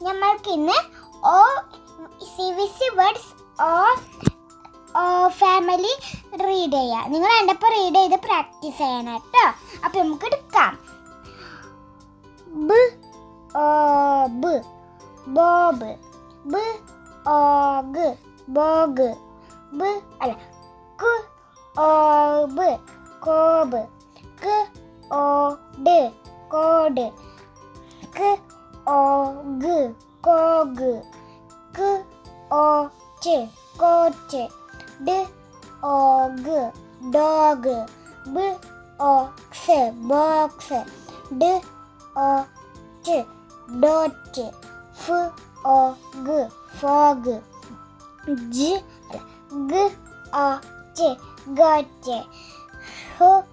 നമ്മൾക്ക് ഇന്ന് CBC words family read ചെയ്യാം. നിങ്ങൾ എൻ്റെ ഒപ്പം റീഡ് ചെയ്ത് പ്രാക്ടീസ് ചെയ്യണം കേട്ടോ. അപ്പം നമുക്ക് എടുക്കാം. Bob, Bob. Bog, cob, cob. Cod, cog. Coach, dog. Box, dot. Fog. Got. Hog.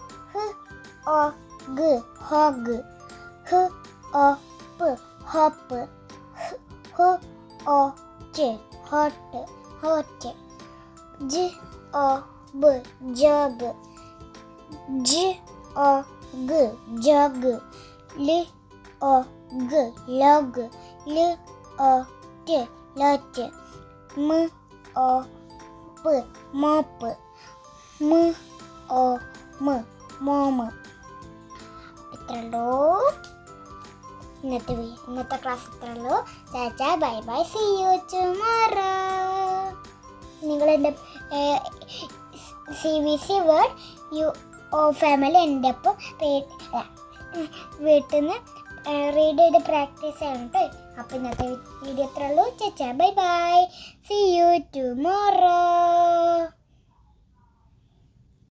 Hop. Hot. Jog. Jog. Log. Lot. Mop. Mom. ഇത്രയുള്ളൂ ഇന്നത്തെ ക്ലാസ്. ഇത്രയുള്ളൂ. ചാച്ചാ, bye bye, see you tomorrow. നിങ്ങൾ എൻ്റെ CBC വേർഡ് ഫാമിലി എൻ്റെ ഒപ്പം വീട്ടിൽ നിന്ന് റീഡ് ചെയ്ത് പ്രാക്ടീസ് ചെയ്യണം കേട്ടോ. അപ്പോൾ ഇന്നത്തെ വീഡിയോ ഇത്രയുള്ളൂ. ചാച്ചാ, bye bye, see you tomorrow.